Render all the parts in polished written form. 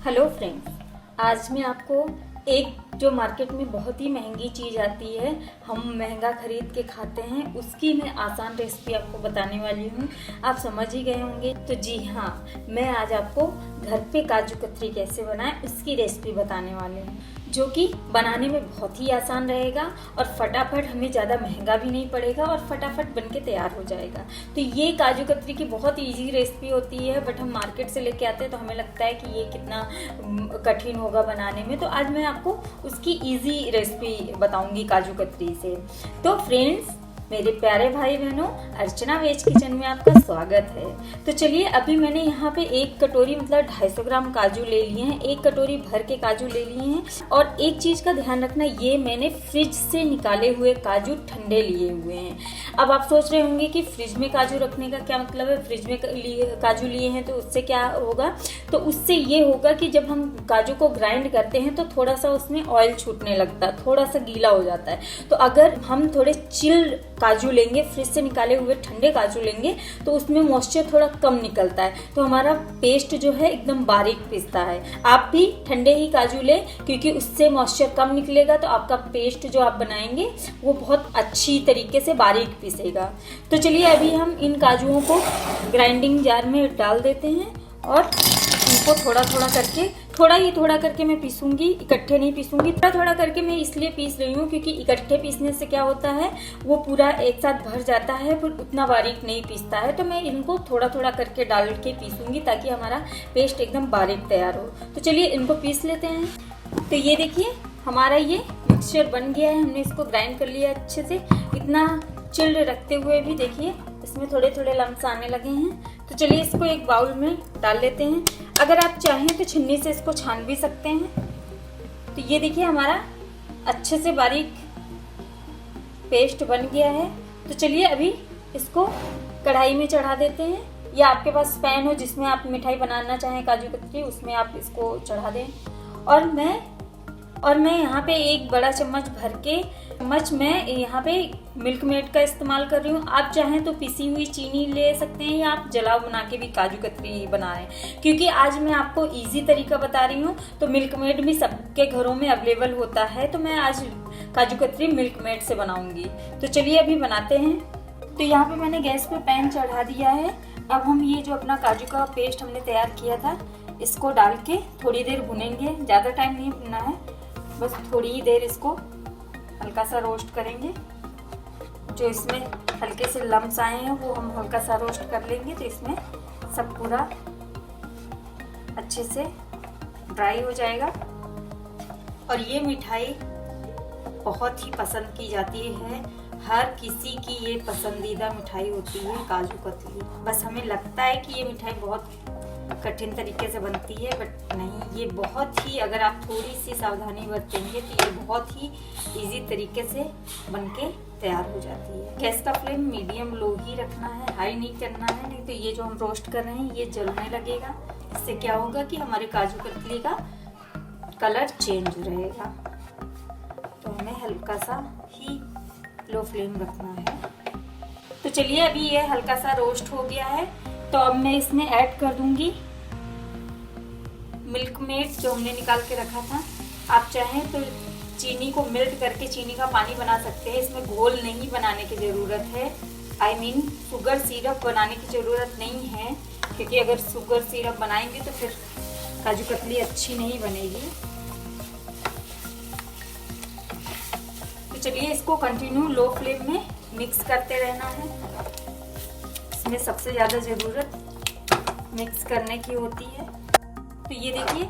Hello friends, आज मैं आपको एक जो मार्केट में बहुत ही महंगी चीज़ आती है, हम महंगा खरीद के खाते हैं, उसकी मैं आसान रेसिपी आपको बताने वाली हूँ। आप समझ ही गए होंगे। तो जी हाँ, मैं आज आपको घर पे काजू कतरी कैसे बनाएं उसकी रेसिपी बताने वाली हूँ, जो कि बनाने में बहुत ही आसान रहेगा और फटाफट हमें ज़्यादा महंगा भी नहीं पड़ेगा और फटाफट बनके तैयार हो जाएगा। तो ये काजू कतरी की बहुत इजी रेसिपी होती है, बट हम मार्केट से लेके आते हैं तो हमें लगता है कि ये कितना कठिन होगा बनाने में। तो आज मैं आपको उसकी इजी रेसिपी बताऊंगी काजू कतरी से। तो फ्रेंड्स, मेरे प्यारे भाई बहनों, अर्चना वेज किचन में आपका स्वागत है। तो चलिए, अभी मैंने यहाँ पे एक कटोरी मतलब 250 ग्राम काजू ले लिए हैं, एक कटोरी भर के काजू ले लिए हैं। और एक चीज का ध्यान रखना, ये मैंने फ्रिज से निकाले हुए काजू ठंडे लिए हुए हैं। अब आप सोच रहे होंगे कि फ्रिज में काजू रखने का क्या मतलब है, फ्रिज में काजू लिए हैं तो उससे क्या होगा। तो उससे ये होगा कि जब हम काजू को ग्राइंड करते हैं तो थोड़ा सा उसमें ऑयल छूटने लगता है, थोड़ा सा गीला हो जाता है। तो अगर हम थोड़े चिल्ड काजू लेंगे, फ्रिज से निकाले हुए ठंडे काजू लेंगे, तो उसमें मॉइस्चर थोड़ा कम निकलता है, तो हमारा पेस्ट जो है एकदम बारीक पिसता है। आप भी ठंडे ही काजू लें, क्योंकि उससे मॉइस्चर कम निकलेगा, तो आपका पेस्ट जो आप बनाएंगे वो बहुत अच्छी तरीके से बारीक पिसेगा। तो चलिए, अभी हम इन काजुओं को ग्राइंडिंग जार में डाल देते हैं और इनको थोड़ा करके मैं पीसूंगी, इकट्ठे नहीं पीसूंगी। थोड़ा करके मैं इसलिए पीस रही हूँ क्योंकि इकट्ठे पीसने से क्या होता है, वो पूरा एक साथ भर जाता है, फिर उतना बारीक नहीं पीसता है। तो मैं इनको थोड़ा करके डाल के पीसूंगी ताकि हमारा पेस्ट एकदम बारीक तैयार हो। तो चलिए, इनको पीस लेते हैं। तो ये देखिए, हमारा ये मिक्सचर बन गया है, हमने इसको ग्राइंड कर लिया अच्छे से। इतना चिल्ड रखते हुए भी देखिए इसमें थोड़े लम्स आने लगे हैं। तो चलिए, इसको एक बाउल में डाल लेते हैं। अगर आप चाहें तो छन्नी से इसको छान भी सकते हैं। तो ये देखिए, हमारा अच्छे से बारीक पेस्ट बन गया है। तो चलिए, अभी इसको कढ़ाई में चढ़ा देते हैं, या आपके पास पैन हो जिसमें आप मिठाई बनाना चाहें काजू कतरी, उसमें आप इसको चढ़ा दें। और मैं यहाँ पे एक बड़ा चम्मच भर के मैं यहाँ पे मिल्क मेड का इस्तेमाल कर रही हूँ। आप चाहें तो पिसी हुई चीनी ले सकते हैं, या आप जलाव बना के भी काजू कतरी बना रहे हैं। क्योंकि आज मैं आपको इजी तरीका बता रही हूँ, तो मिल्क मेड भी सबके घरों में अवेलेबल होता है, तो मैं आज काजू कतरी मिल्क मेड से बनाऊंगी। तो चलिए, अभी बनाते हैं। तो यहाँ पे मैंने गैस पे पैन चढ़ा दिया है। अब हम ये जो अपना काजू का पेस्ट हमने तैयार किया था, इसको डाल के थोड़ी देर भुनेंगे। ज़्यादा टाइम नहीं भुनना है, बस थोड़ी ही देर इसको हल्का सा रोस्ट करेंगे। जो इसमें हल्के से लम्स आए हैं वो हम हल्का सा रोस्ट कर लेंगे, तो इसमें सब पूरा अच्छे से ड्राई हो जाएगा। और ये मिठाई बहुत ही पसंद की जाती है, हर किसी की ये पसंदीदा मिठाई होती है काजू कतली। बस हमें लगता है कि ये मिठाई बहुत कठिन तरीके से बनती है, बट नहीं, ये बहुत ही, अगर आप थोड़ी सी सावधानी बरतेंगे तो ये बहुत ही इजी तरीके से बनके तैयार हो जाती है। गैस का फ्लेम मीडियम लो ही रखना है, हाई नहीं करना है, नहीं तो ये जो हम रोस्ट कर रहे हैं ये जलने लगेगा। इससे क्या होगा कि हमारे काजू कतली का कलर चेंज रहेगा। तो हमें हल्का सा ही लो फ्लेम रखना है। तो चलिए, अभी ये हल्का सा रोस्ट हो गया है, तो अब मैं इसमें ऐड कर दूंगी मिल्क मेड जो हमने निकाल के रखा था। आप चाहें तो चीनी को मेल्ट करके चीनी का पानी बना सकते हैं, इसमें घोल नहीं बनाने की ज़रूरत है। शुगर सिरप बनाने की ज़रूरत नहीं है, क्योंकि अगर शुगर सिरप बनाएंगे तो फिर काजू कतली अच्छी नहीं बनेगी। तो चलिए, इसको कंटिन्यू लो फ्लेम में मिक्स करते रहना है। इसमें सबसे ज़्यादा ज़रूरत मिक्स करने की होती है। तो ये देखिए,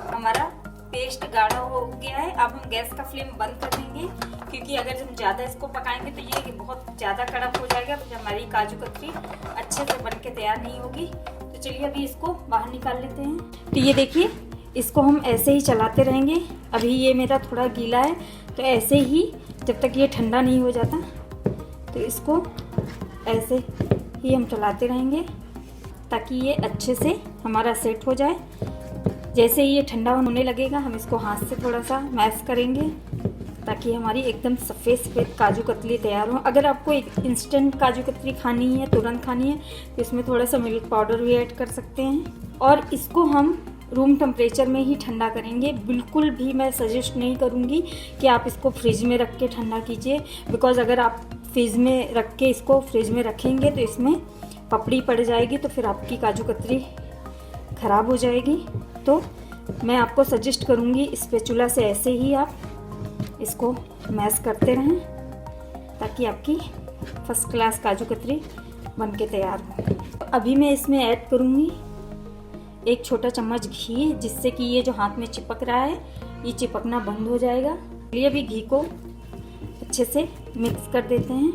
हमारा पेस्ट गाढ़ा हो गया है। अब हम गैस का फ्लेम बंद कर देंगे, क्योंकि अगर हम ज़्यादा इसको पकाएंगे तो ये बहुत ज़्यादा कड़क हो जाएगा, फिर हमारी काजू कतरी अच्छे से बन के तैयार नहीं होगी। तो चलिए, अभी इसको बाहर निकाल लेते हैं। तो ये देखिए, इसको हम ऐसे ही चलाते रहेंगे। अभी ये मेरा थोड़ा गीला है, तो ऐसे ही जब तक ये ठंडा नहीं हो जाता, तो इसको ऐसे ही हम चलाते रहेंगे ताकि ये अच्छे से हमारा सेट हो जाए। जैसे ही ये ठंडा होने लगेगा, हम इसको हाथ से थोड़ा सा मैश करेंगे ताकि हमारी एकदम सफ़ेद काजू कतली तैयार हो। अगर आपको एक इंस्टेंट काजू कतली खानी है, तुरंत खानी है, तो इसमें थोड़ा सा मिल्क पाउडर भी ऐड कर सकते हैं। और इसको हम रूम टेम्परेचर में ही ठंडा करेंगे। बिल्कुल भी मैं सजेस्ट नहीं करूँगी कि आप इसको फ्रिज में रख के ठंडा कीजिए, बिकॉज़ अगर आप फ्रिज में रख के इसको फ्रिज में रखेंगे तो इसमें पपड़ी पड़ जाएगी, तो फिर आपकी काजू कतली ख़राब हो जाएगी। तो मैं आपको सजेस्ट करूँगी स्पैचुला से ऐसे ही आप इसको मैश करते रहें, ताकि आपकी फर्स्ट क्लास काजू कतली बन के तैयार हो। अभी मैं इसमें ऐड करूँगी 1 छोटा चम्मच घी, जिससे कि ये जो हाथ में चिपक रहा है ये चिपकना बंद हो जाएगा। चलिए अभी घी को अच्छे से मिक्स कर देते हैं,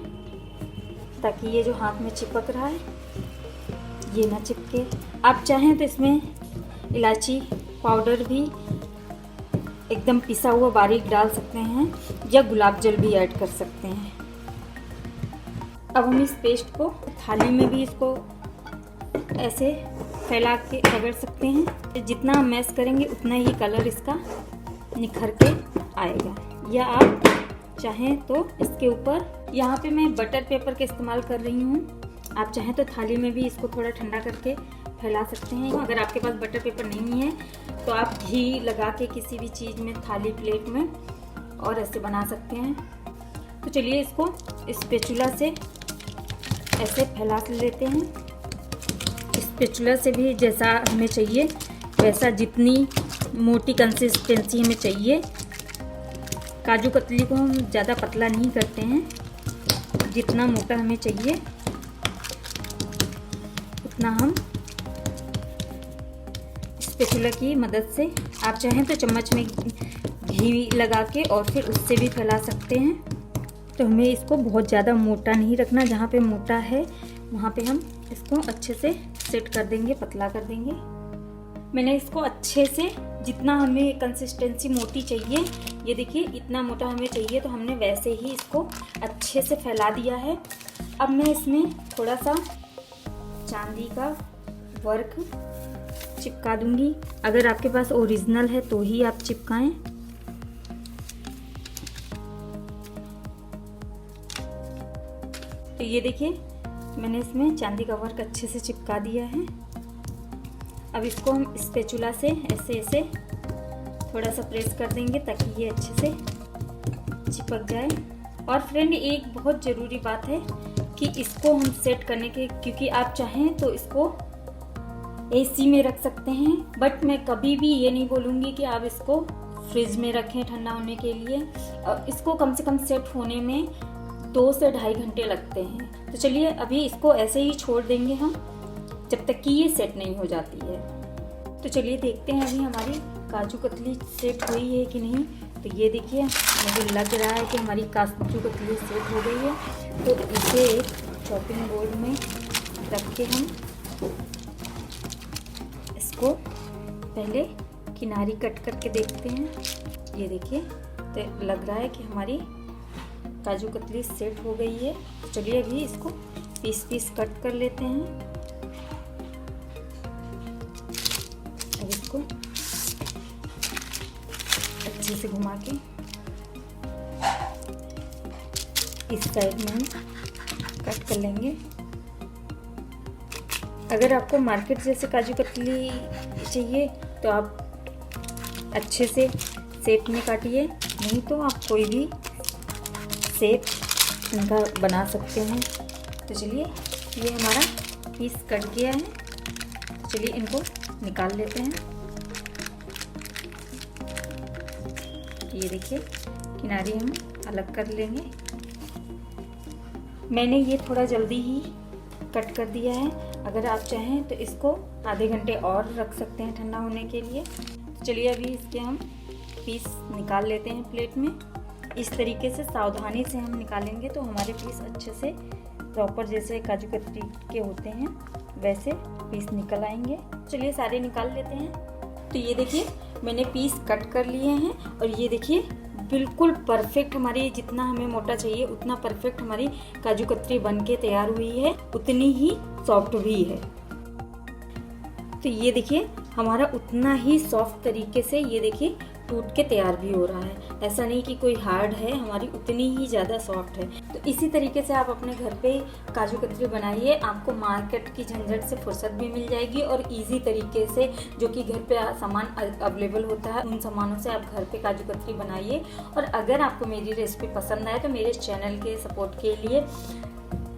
ताकि ये जो हाथ में चिपक रहा है ये ना चिपके। आप चाहें तो इसमें इलायची पाउडर भी एकदम पिसा हुआ बारीक डाल सकते हैं, या गुलाब जल भी ऐड कर सकते हैं। अब हम इस पेस्ट को थाली में भी इसको ऐसे फैला के रगड़ सकते हैं। जितना हम मैश करेंगे उतना ही कलर इसका निखर के आएगा। या आप चाहें तो इसके ऊपर, यहाँ पे मैं बटर पेपर का इस्तेमाल कर रही हूँ, आप चाहें तो थाली में भी इसको थोड़ा ठंडा करके फैला सकते हैं। अगर आपके पास बटर पेपर नहीं है तो आप घी लगा के किसी भी चीज़ में, थाली प्लेट में, और ऐसे बना सकते हैं। तो चलिए इसको स्पैचुला से ऐसे फैला लेते हैं। स्पैचुला से भी जैसा हमें चाहिए वैसा, जितनी मोटी कंसिस्टेंसी हमें चाहिए। काजू कतली को हम ज़्यादा पतला नहीं करते हैं, जितना मोटा हमें चाहिए उतना हम स्पैचुला की मदद से, आप चाहें तो चम्मच में घी लगा के और फिर उससे भी फैला सकते हैं। तो हमें इसको बहुत ज़्यादा मोटा नहीं रखना, जहाँ पे मोटा है वहाँ पे हम इसको अच्छे से सेट कर देंगे, पतला कर देंगे। मैंने इसको अच्छे से, जितना हमें कंसिस्टेंसी मोटी चाहिए, ये देखिए इतना मोटा हमें चाहिए, तो हमने वैसे ही इसको अच्छे से फैला दिया है। अब मैं इसमें थोड़ा सा चांदी का वर्क चिपका दूंगी। अगर आपके पास ओरिजिनल है तो ही आप चिपकाएं। तो ये देखिए मैंने इसमें चांदी का वर्क अच्छे से चिपका दिया है। अब इसको हम स्पैचुला से ऐसे ऐसे थोड़ा सा प्रेस कर देंगे, ताकि ये अच्छे से चिपक जाए। और फ्रेंड, एक बहुत ज़रूरी बात है कि इसको हम सेट करने के, क्योंकि आप चाहें तो इसको एसी में रख सकते हैं, बट मैं कभी भी ये नहीं बोलूँगी कि आप इसको फ्रिज में रखें ठंडा होने के लिए। और इसको कम से कम सेट होने में 2 से ढाई घंटे लगते हैं। तो चलिए अभी इसको ऐसे ही छोड़ देंगे हम, जब तक कि ये सेट नहीं हो जाती है। तो चलिए देखते हैं अभी हमारी काजू कतली सेट हुई है कि नहीं। तो ये देखिए मुझे लग रहा है कि हमारी काजू कतली सेट हो गई है। तो इसे एक चॉपिंग बोर्ड में रख के हम इसको पहले किनारी कट करके देखते हैं। ये देखिए तो लग रहा है कि हमारी काजू कतली सेट हो गई है। चलिए अभी इसको पीस पीस कट कर लेते हैं। अब इसको अच्छे से घुमा के इस साइड में हम कट कर लेंगे। अगर आपको मार्केट जैसे काजू कतली चाहिए तो आप अच्छे से शेप में काटिए, नहीं तो आप कोई भी शेप इनका बना सकते हैं। तो चलिए ये हमारा पीस कट गया है। तो चलिए इनको निकाल लेते हैं। ये देखिए किनारे हम अलग कर लेंगे। मैंने ये थोड़ा जल्दी ही कट कर दिया है। अगर आप चाहें तो इसको आधे घंटे और रख सकते हैं ठंडा होने के लिए। तो चलिए अभी इसके हम पीस निकाल लेते हैं प्लेट में। इस तरीके से सावधानी से हम निकालेंगे तो हमारे पीस अच्छे से प्रॉपर जैसे काजू कतली के होते हैं वैसे पीस निकल आएंगे। चलिए सारे निकाल लेते हैं। तो ये देखिए मैंने पीस कट कर लिए हैं और ये देखिए बिल्कुल परफेक्ट हमारी, जितना हमें मोटा चाहिए उतना परफेक्ट हमारी काजू कतली बन के तैयार हुई है, उतनी ही सॉफ्ट भी है। तो ये देखिए हमारा उतना ही सॉफ्ट तरीके से ये देखिए टूट के तैयार भी हो रहा है। ऐसा नहीं कि कोई हार्ड है, हमारी उतनी ही ज़्यादा सॉफ्ट है। तो इसी तरीके से आप अपने घर पे काजू कतली बनाइए, आपको मार्केट की झंझट से फुर्सत भी मिल जाएगी और इजी तरीके से जो कि घर पे सामान अवेलेबल होता है उन सामानों से आप घर पे काजू कतली बनाइए। और अगर आपको मेरी रेसिपी पसंद आए तो मेरे चैनल के सपोर्ट के लिए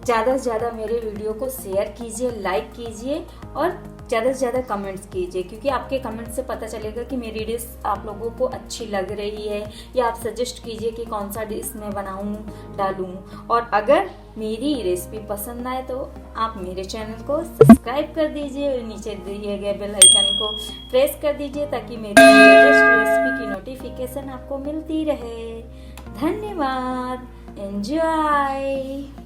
ज़्यादा से ज़्यादा मेरे वीडियो को शेयर कीजिए, लाइक कीजिए और ज़्यादा से ज़्यादा कमेंट्स कीजिए, क्योंकि आपके कमेंट से पता चलेगा कि मेरी डिश आप लोगों को अच्छी लग रही है, या आप सजेस्ट कीजिए कि कौन सा डिश मैं बनाऊं, डालूं। और अगर मेरी रेसिपी पसंद आए तो आप मेरे चैनल को सब्सक्राइब कर दीजिए और नीचे दिए गए बेल आइकन को प्रेस कर दीजिए ताकि मेरी लेटेस्ट रेसिपी की नोटिफिकेशन आपको मिलती रहे। धन्यवाद। एंजॉय।